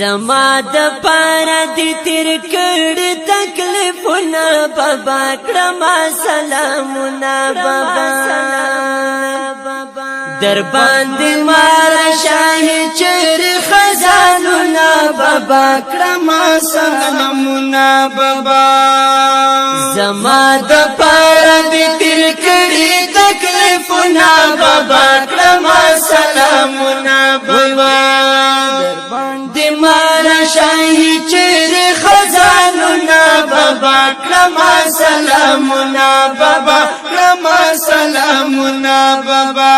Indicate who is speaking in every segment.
Speaker 1: زما د پاره دې تیر کړي تکلیفونه بابا کړما سلامونه بابا در باندې مار شاهي چر خزانونه بابا کړما سلامونه بابا زما د پاره دې تیر کړي تکلیفونه بابا کړما سلامونه بابا مارا شاہی چیر خزانونا بابا کرما سلامونا بابا کرما سلامونا بابا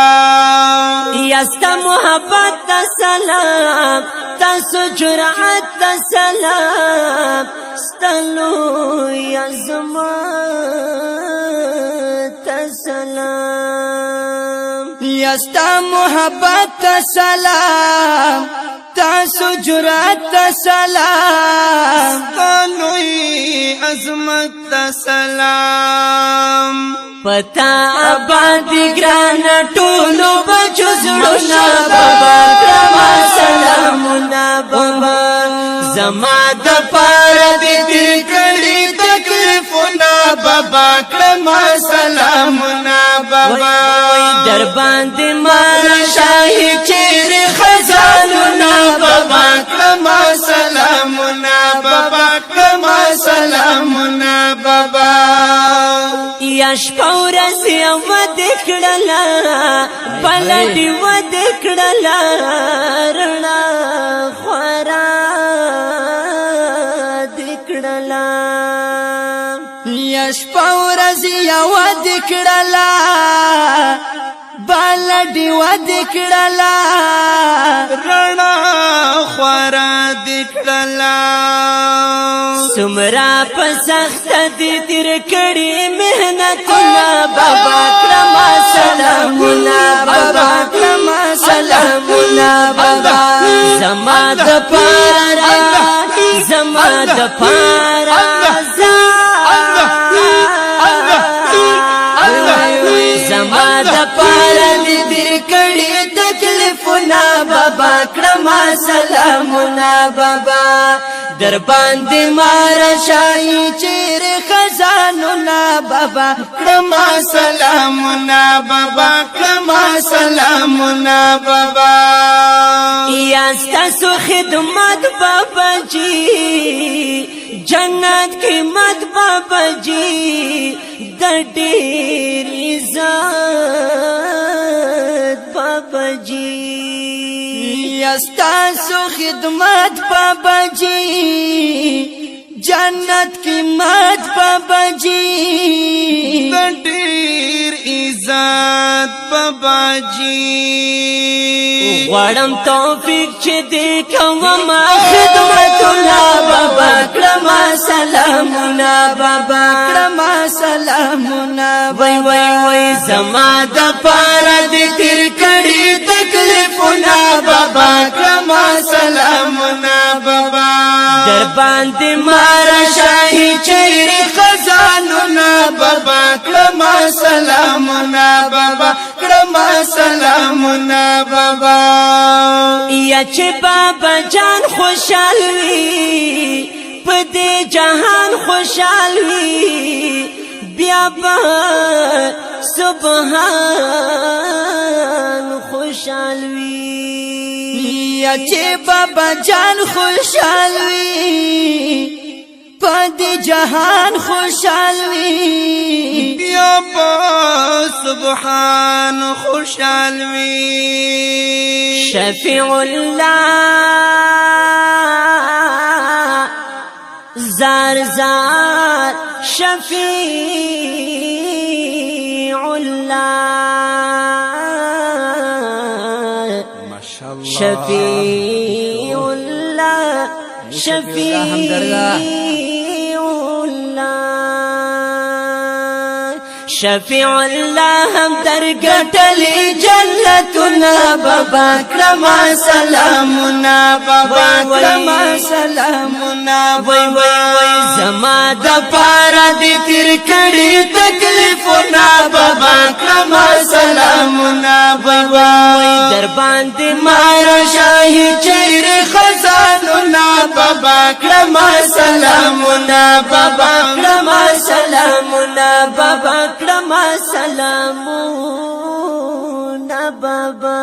Speaker 1: یستا محبت تا سلام تاسو جرعت تا سلام ستلو یزمات تا سلام یستا محبت تا سلام تاسو جرات سلام قانوی عظمت سلام پتا آباد گران ټولو بچو زړونه بابا کرما سلامونه بابا زما د پاره دې تیر کړي تکلیفونه بابا کرما سلامونه بابا در باندې مار شاهي چیر خزانونه بابا کرما سلامنا بابا کرما سلامنا بابا یاش پورسی و دکړلا بلډي و دکړلا رڼا خورا دکړلا یاش پورسی و دکړلا بلډي و دکړلا رڼا خورا دکړلا سمرا پسخت دې تیر کړي مهنتونه بابا کرما سلامونه بابا کرما سلامونه بابا زما د پاره زما د پاره زما د پاره دې تیر کړي تکلیفونه بابا کرما سلامونه بابا در باندې مار شاهي چیر خزانونه بابا کرما سلامونه بابا کرما سلامونه بابا یا ستاسو خدمت بابا جی جنت کی مت بابا جی د ډېر عزت بابا جی ستاسو خدمت بابا جی جنت کی مت بابا جی ډېر عزت بابا جی غواړم توفیق چې دې کوم خدمتونه بابا کرما سلامونه بابا کرما سلامونه وای وای وای زما د پاره دې تیر کړي تکلیفونه بابا کرما سلامونه بابا در باندې مار شاهي چیر خزانونه بابا کرما سلامونه بابا کرما سلامونه بابا یا چې بابا جان خوشحال وي په دې جهان خوشحال وي بیا به سبحان خوشحال وي یا چې بابا جان خوشحال وي په دې جهان خوشحال وي بیا به سبحان خوشحال وي شفیع الله زار زار شفیع الله شفیع الله شفیع الله شفیع الله هم در ګټلې جنتونه بابا کرما سلامونه بابا کرما سلامونه وای وای وای زما د پارا دی تیر کړي تکلیفونه بابا کړم سلامونه بابا در باندې مار شاهي چیر خزانونه بابا کړم سلامونه بابا کړم سلامونه بابا کړم سلامونه بابا